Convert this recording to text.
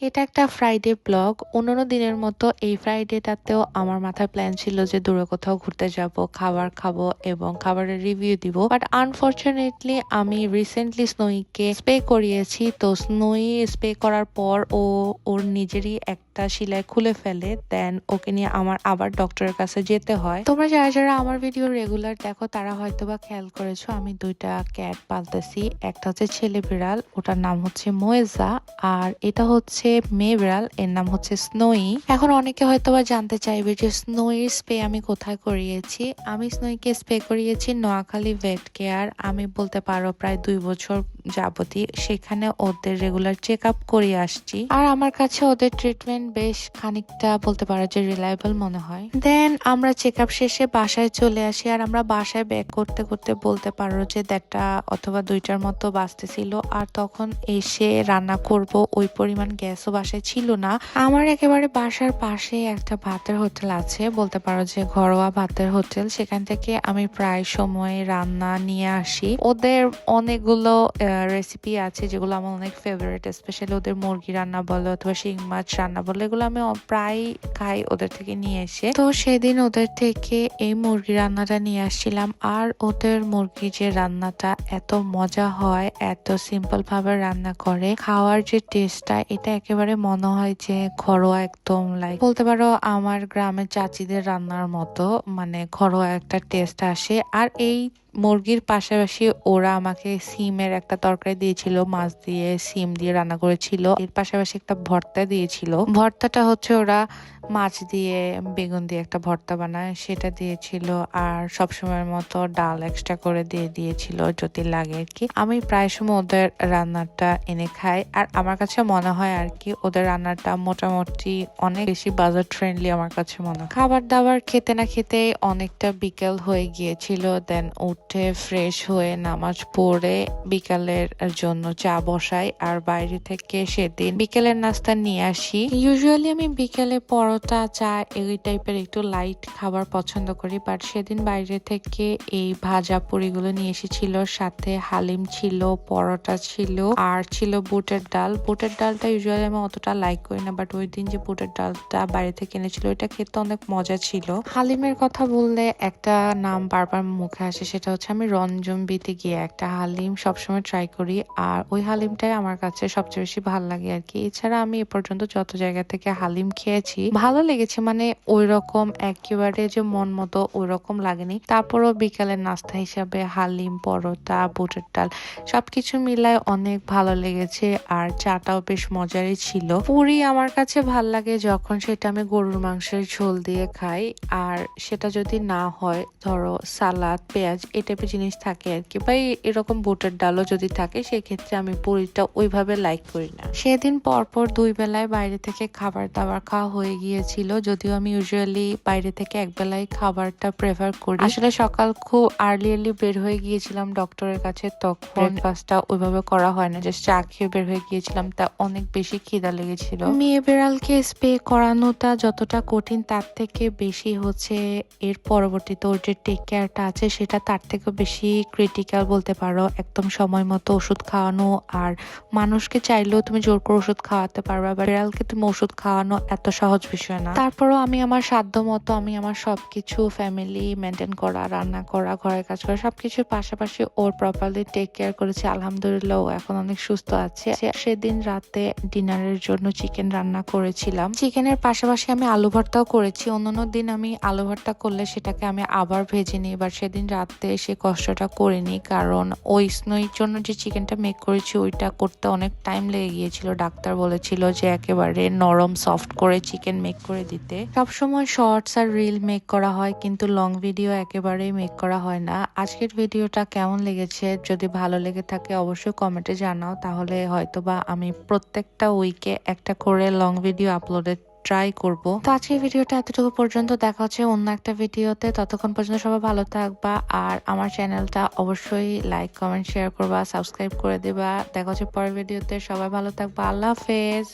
এটা একটা Friday blog. অন্যান্য দিনের মতো এই ফ্রাইডেটাতেও আমার মাথায় প্ল্যান ছিল যে দূরে কোথাও ঘুরতে যাব, খাবার খাবো এবং খাবারের রিভিউ দিব। বাট আনফরচুনেটলি আমি রিসেন্টলি স্নোইকে স্প্রে করিয়েছি। তো স্নোই স্প্রে করার পর ওর নিজেরই একটা শিলায় খুলে ফেলে, দেন ওকে নিয়ে আমার আবার ডক্টরের কাছে যেতে হয়। তোমরা যারা যারা আমার ভিডিও রেগুলার দেখো তারা হয়তোবা খেয়াল করেছো আমি দুইটা ক্যাট পালতেছি। একটা হচ্ছে ছেলে বিড়াল, ওটার নাম হচ্ছে মোয়েজা, আর এটা হচ্ছে মেয়ে বিড়াল, এর নাম হচ্ছে স্নোই। এখন অনেকে হয়তোবা জানতে চাইবে যে স্নোইর স্প্রে আমি কোথায় করিয়েছি। আমি স্নোইকে স্প্রে করিয়েছি নোয়াখালী ভেট কেয়ার। আমি বলতে পারো প্রায় 2 বছর যাবতী সেখানে ওদের রেগুলার চেক আপ করিয়ে আসছি, আর আমার কাছে ওদের ট্রিটমেন্ট বেশ খানিকটা বলতে পারো যে রিলায়েবল মনে হয়। দেন আমরা চেক আপ শেষে বাসায় চলে আসি, আর আমরা বাসায় ব্যাক করতে করতে বলতে পারো যে 1:30 অথবা 2টার মতো বাজতেছিল। আর তখন এসে রান্না করব, ওই পরিমাণ গ্যাসও বাসায় ছিল না। আমার একেবারে বাসার পাশে একটা ভাতের হোটেল আছে, বলতে পারো যে ঘরোয়া ভাতের হোটেল। সেখান থেকে আমি প্রায় সময় রান্না নিয়ে আসি। ওদের অনেকগুলো রেসিপি আছে যেগুলো আমার অনেক ফেভারিট, স্পেশালি ওদের মুরগি রান্না বলো অথবা শিং মাছ রান্না বলো, এগুলো আমি প্রায় খাই ওদের থেকে নিয়ে এসে। তো সেদিন ওদের থেকে এই মুরগি রান্নাটা নিয়ে আসছিলাম। আর ওদের মুরগি যে রান্নাটা এত মজা হয়, এত সিম্পল ভাবে রান্না করে, খাওয়ার যে টেস্টটা এটা একেবারে মনে হয় যে ঘরোয়া, একদম লাইক বলতে পারো আমার গ্রামের চাচিদের রান্নার মতো, মানে ঘরোয়া একটা টেস্ট আসে। আর এই মুরগির পাশাপাশি ওরা আমাকে সিমের একটা তরকারি দিয়েছিল, মাছ দিয়ে সিম দিয়ে রান্না করেছিল। এর পাশাপাশি একটা ভর্তা দিয়েছিল। ভর্তাটা হচ্ছে ওরা মাছ দিয়ে বেগুন দিয়ে একটা ভর্তা বানায়, সেটা দিয়েছিল। আর সবসময়ের মতো ডাল এক্সট্রা করে দিয়ে দিয়েছিল যদি লাগে আর কি। আমি প্রায় সময় ওদের রান্নাটা এনে খাই, আর আমার কাছে মনে হয় আর কি ওদের রান্নাটা মোটামুটি অনেক বেশি বাজেট ফ্রেন্ডলি আমার কাছে মনে হয়। খাবার দাবার খেতে না খেতে অনেকটা বিকেল হয়ে গিয়েছিল। দেন উঠে ফ্রেশ হয়ে নামাজ পড়ে বিকালের জন্য চা বসাই, আর বাইরে থেকে সেদিন বিকেলের নাস্তা নিয়ে আসি। ইউজুয়ালি আমি বিকেলে পরোটা, চা এই টাইপের একটু লাইট খাবার পছন্দ করি, বাট সেদিন বাইরে থেকে এই ভাজা পুরিগুলো নিয়ে এসেছিল, সাথে হালিম ছিল, পরোটা ছিল, আর ছিল বুটের ডাল। বুটের ডালটা ইউজুয়ালি আমি অতটা লাইক করি না, বাট ওই দিন যে বুটের ডালটা বাইরে থেকে এনেছিল ওইটা খেতে অনেক মজা ছিল। হালিমের কথা বললে একটা নাম বারবার মুখে আসে, সেটা হচ্ছে আমি রঞ্জনবিতে গিয়ে একটা হালিম সবসময় ট্রাই করি, আর ওই হালিমটাই আমার কাছে সবচেয়ে বেশি ভালো লাগে আর কি। এছাড়া আমি এ পর্যন্ত যত জায়গা থেকে হালিম খেয়েছি ভালো লেগেছে, মানে ওই রকম একেবারে যে মন মতো ওই রকম লাগেনি। তারপরও বিকালের নাস্তা হিসাবে হালিম, পরোটা, বুটের ডাল সবকিছু মিলায় অনেক ভালো লেগেছে। আর চাটাও বেশ মজারই ছিল। পুরি আমার কাছে ভাল লাগে যখন সেটা আমি গরুর মাংসের ঝোল দিয়ে খাই, আর সেটা যদি না হয় ধরো সালাদ, পেঁয়াজ এই টাইপের জিনিস থাকে আর কি, বা এরকম বুটের ডালও যদি থাকে, সেক্ষেত্রে আমি পুরিটা ওইভাবে লাইক করি না। সেদিন পরপর 2 বেলায় বাইরে থেকে খাবার দাবার খাওয়া হয়ে গিয়েছিল, যদিও আমি ইউজুয়ালি বাইরে থেকে এক বেলায় খাবারটা প্রেফার করি। আসলে সকাল খুব আর্লি বের হয়ে গিয়েছিলাম ডক্টরের কাছে, তখন ব্রেকফাস্টটা ওইভাবে করা হয় না, জাস্ট চা খেয়ে বের হয়ে গিয়েছিলাম, তা অনেক বেশি খিদা লেগেছিল। মেয়ে বিড়ালকে স্প্রে করানোটা যতটা কঠিন তার থেকে বেশি হচ্ছে এর পরবর্তীতে ওর যে টেক কেয়ারটা আছে সেটা তার থেকেও বেশি ক্রিটিক্যাল বলতে পারো। একদম সময় মতো ওষুধ খাওয়ানো, আর মানুষকে চাইলেও তুমি জোর করে ওষুধ খাওয়াতে পারবে, বা বিড়ালকে তুমি ওষুধ খাওয়ানো এত সহজ বিষয় না। তারপরও আমি আমার সাধ্য মতো আমি আমার সবকিছু ফ্যামিলি মেনটেন করা, রান্না করা, ঘরের কাজ করা সবকিছুর পাশাপাশি ওর প্রপারলি টেক কেয়ার করেছি। আলহামদুলিল্লাহ ও এখন অনেক সুস্থ আছে। সেদিন রাতে ডিনারের জন্য চিকেন রান্না করেছিলাম। চিকেনের পাশাপাশি আমি আলু ভর্তাও করেছি। অন্যান্য দিন আমি আলু ভর্তা করলে সেটাকে আমি আবার ভেজে নিই, বাট সেদিন রাতে সে কষ্টটা করিনি, কারণ ওই স্নোইর জন্য যে চিকেনটা মেক করেছি ওইটা করতে অনেক টাইম লেগে গিয়েছিল। ডাক্তার বলেছিল যে একেবারে নরম সফট করে চিকেন মেক করে দিতে। সবসময় শর্টস আর রিল মেক করা হয়, কিন্তু লং ভিডিও একেবারেই মেক করা হয় না। আজকের ভিডিওটা কেমন লেগেছে যদি ভালো লেগে থাকে অবশ্যই কমেন্টে জানাও, তাহলে হয়তোবা আমি প্রত্যেকটা উইকে একটা করে লং ভিডিও আপলোডের ট্রাই করব। তো আজকের ভিডিওটা এতটুকু পর্যন্ত, দেখা হচ্ছে অন্য একটা ভিডিওতে। ততক্ষণ পর্যন্ত সবাই ভালো থাকবা, আর আমার চ্যানেলটা অবশ্যই লাইক, কমেন্ট, শেয়ার করবা, সাবস্ক্রাইব করে দিবা। দেখা হচ্ছে পরের ভিডিওতে। সবাই ভালো থাকবা। আল্লাহ হাফেজ।